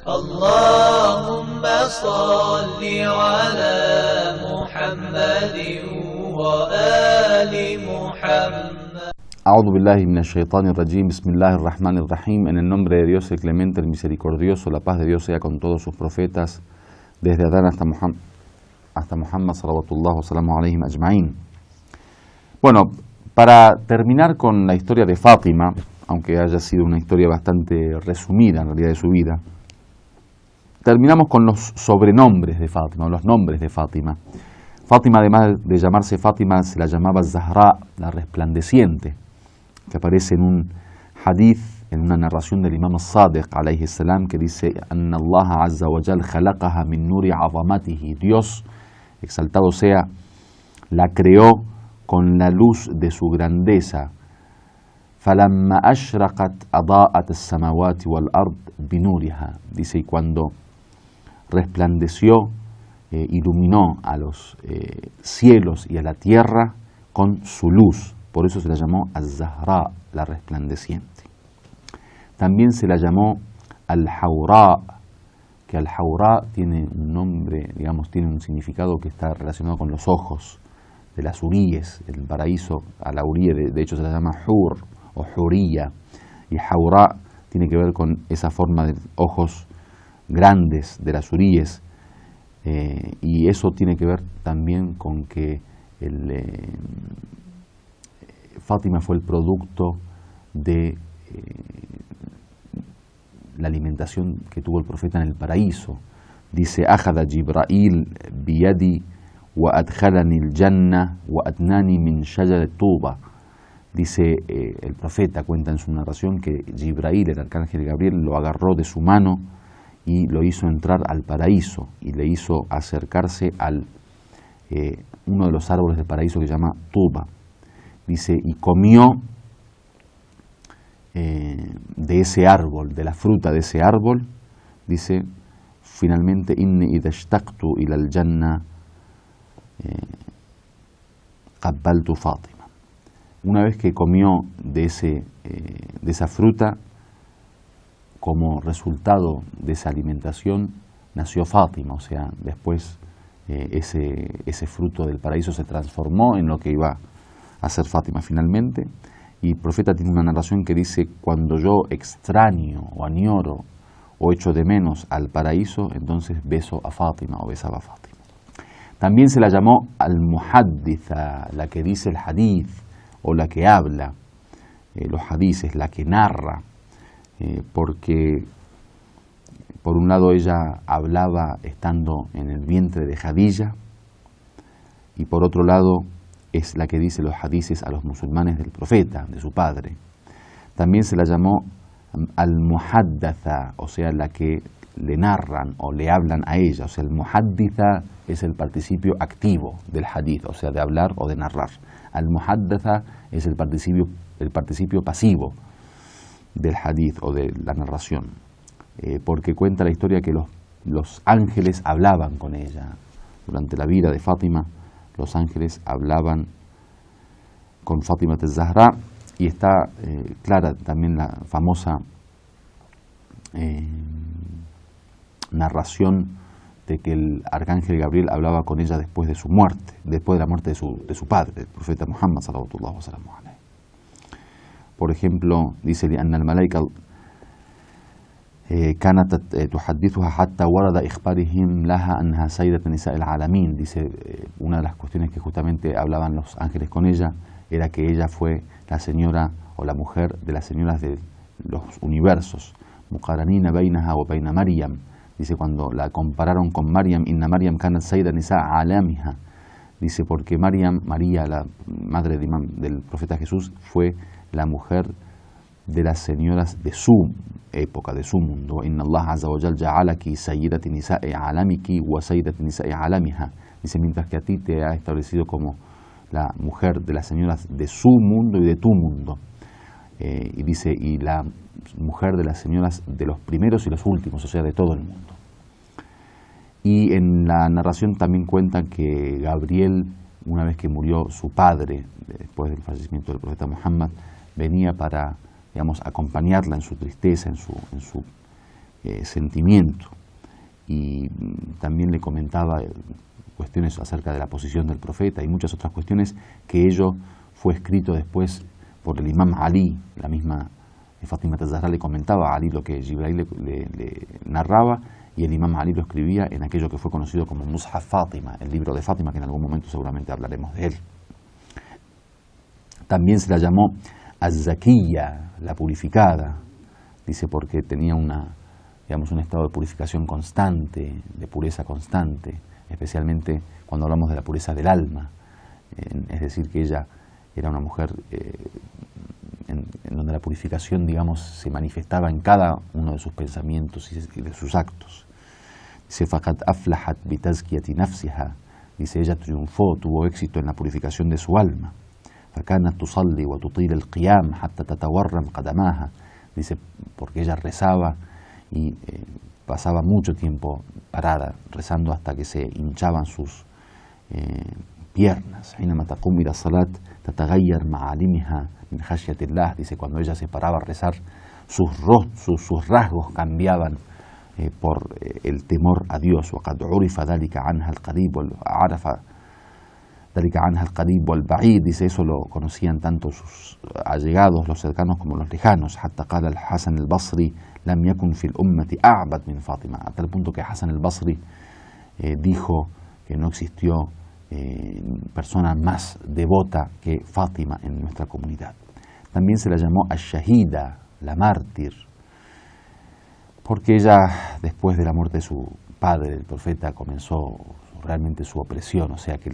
اللهم صل على محمد وآل محمد. A'udhu billahi minash shaitanir rajim. Bismillahir rahmanir rahim. En el nombre de Dios, el clemente, el misericordioso, la paz de Dios sea con todos sus profetas, desde Adán hasta Muhammad salawatullah wa salamu alayhim ajma'in. Bueno, para terminar con la historia de Fátima, aunque haya sido una historia bastante resumida en realidad de su vida, terminamos con los sobrenombres de Fátima, o los nombres de Fátima. Fátima, además de llamarse Fátima, se la llamaba Zahra, la resplandeciente, que aparece en un hadith, en una narración del Imam Sadiq alayhi salam, que dice: Anna Allah azza wa jal khalaqaha min nuri azamatihi. Dios, exaltado sea, la creó con la luz de su grandeza. Falamma ashraqat adaat as-samawati wal ard binuriha. Dice, y cuando resplandeció, iluminó a los cielos y a la tierra con su luz. Por eso se la llamó Az-Zahra, la resplandeciente. También se la llamó Al-Hawra, que Al-Hawra tiene un nombre, digamos, tiene un significado que está relacionado con los ojos de las huríes, el paraíso. A la huría, de hecho, se la llama Hur o Huriya, y Hawra tiene que ver con esa forma de ojos grandes de las huríes, y eso tiene que ver también con que Fátima fue el producto de la alimentación que tuvo el profeta en el paraíso. Dice: Ajada Jibrail biyadi wa adkhalani al-janna wa adnani min shajar tuba. Dice el profeta, cuenta en su narración, que Jibrail, el arcángel Gabriel, lo agarró de su mano y lo hizo entrar al paraíso y le hizo acercarse al uno de los árboles del paraíso que se llama Tuba. Dice, y comió de ese árbol, de la fruta de ese árbol. Dice, finalmente, inni idha ishtaqtu ila al-janna qabbaltu Fátima. Una vez que comió de esa fruta, como resultado de esa alimentación, nació Fátima. O sea, después ese fruto del paraíso se transformó en lo que iba a ser Fátima finalmente. Y el profeta tiene una narración que dice: cuando yo extraño o añoro o echo de menos al paraíso, entonces beso a Fátima o besaba a Fátima. También se la llamó al-Muhadditha, la que dice el hadith o la que habla los hadices, la que narra, porque por un lado ella hablaba estando en el vientre de Jadilla, y por otro lado es la que dice los hadices a los musulmanes del profeta, de su padre. También se la llamó al-Muhaddatha, o sea, la que le narran o le hablan a ella. O sea, el Muhadditha es el participio activo del hadith, o sea, de hablar o de narrar. Al-Muhaddatha es el participio pasivo del hadith o de la narración, porque cuenta la historia que los ángeles hablaban con ella. Durante la vida de Fátima, los ángeles hablaban con Fátima az-Zahra, y está clara también la famosa narración de que el arcángel Gabriel hablaba con ella después de su muerte, después de la muerte de su padre, el profeta Muhammad sallallahu alaihi wasallam. Por ejemplo, dice: anna al-malaika kanat tuhaddithuha hatta warada ikhbarihim laha anha sayyidat nisa al-alamin. Dice, una de las cuestiones que justamente hablaban los ángeles con ella era que ella fue la señora o la mujer de las señoras de los universos. Muqaranina bainaha wa baina Maryam. Dice, cuando la compararon con Maryam, inna Maryam kanat sayyidat nisa alamiha. Dice, porque María, la madre del profeta Jesús, fue la mujer de las señoras de su época, de su mundo. Inna Allah azza wa jal ja'alaki sayyidati nisa'i alamiki wa sayyidati nisa'i alamiha. Dice, mientras que a ti te ha establecido como la mujer de las señoras de su mundo y de tu mundo. Y dice, y la mujer de las señoras de los primeros y los últimos, o sea, de todo el mundo. Y en la narración también cuenta que Gabriel, una vez que murió su padre, después del fallecimiento del profeta Muhammad, venía para, digamos, acompañarla en su tristeza, en su sentimiento. Y también le comentaba cuestiones acerca de la posición del profeta y muchas otras cuestiones, que ello fue escrito después por el imam Ali. La misma Fátima Zahra le comentaba a Ali lo que Jibrail le narraba, y el imam Ali lo escribía en aquello que fue conocido como Mushaf Fátima, el libro de Fátima, que en algún momento seguramente hablaremos de él. También se la llamó Az-Zakiyya, la purificada, dice, porque tenía un estado de purificación constante, de pureza constante, especialmente cuando hablamos de la pureza del alma, es decir, que ella era una mujer en donde la purificación, digamos, se manifestaba en cada uno de sus pensamientos y de sus actos. Dice, فَقَدْ أَفْلَحَتْ بِتَزْكِيَةِ نَفْسِهَا, dice, ella triunfó, tuvo éxito en la purificación de su alma. فَكَانَتْ تُصَلِّي وَتُطِيلَ الْقِيَامَ حَتَّى تَتَوَرَّمْ قَدَمَاهَا, dice, porque ella rezaba y pasaba mucho tiempo parada, rezando hasta que se hinchaban sus piernas. حينما تقوم إلى الصلاة تتغير معالمها من خشية الله, dice, cuando ella se paraba a rezar, sus rasgos cambiaban por el temor a Dios. وقد عرف ذلك عنها القريب وعرف ذلك عنها القريب والبعيد, dice, eso lo conocían tanto sus allegados, los cercanos, como los lejanos. حتى قال الحسن البصري لم يكن في الأمة أعبد من فاطمة, a tal punto que Hasan al-Basri dijo que no existió persona más devota que Fátima en nuestra comunidad. También se la llamó Ash-Shahida, la mártir, porque ella, después de la muerte de su padre, el profeta, comenzó realmente su opresión, o sea que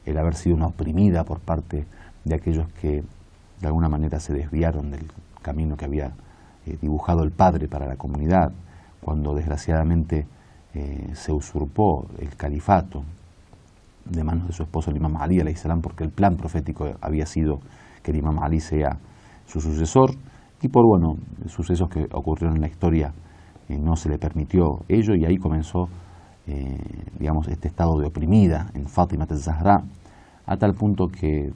el haber sido una oprimida por parte de aquellos que de alguna manera se desviaron del camino que había dibujado el padre para la comunidad, cuando desgraciadamente se usurpó el califato de manos de su esposo el imam Ali alayhi salam, porque el plan profético había sido que el imam Ali sea su sucesor, y por sucesos que ocurrieron en la historia no se le permitió ello, y ahí comenzó este estado de oprimida en Fátima Zahra, a tal punto que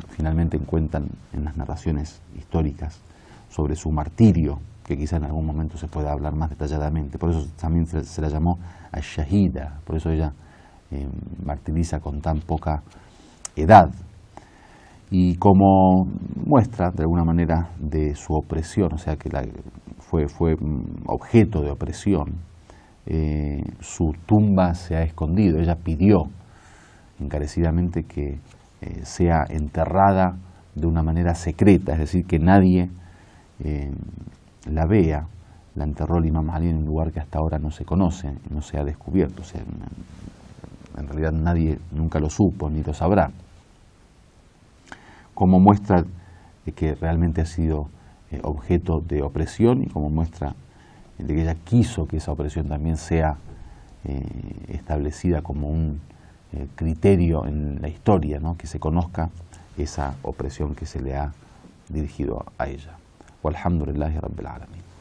finalmente cuentan en las narraciones históricas sobre su martirio, que quizá en algún momento se pueda hablar más detalladamente. Por eso también se la llamó Ash-Shahida, por eso ella martiriza con tan poca edad. Y como muestra de alguna manera de su opresión, o sea que fue objeto de opresión, su tumba se ha escondido. Ella pidió encarecidamente que sea enterrada de una manera secreta, es decir, que nadie la vea. La enterró el imam Ali en un lugar que hasta ahora no se conoce, no se ha descubierto, o sea, en realidad nadie nunca lo supo ni lo sabrá, como muestra de que realmente ha sido objeto de opresión, y como muestra de que ella quiso que esa opresión también sea establecida como un criterio en la historia, ¿no? Que se conozca esa opresión que se le ha dirigido a ella. Walhamdulillahi Rabbil Alamin.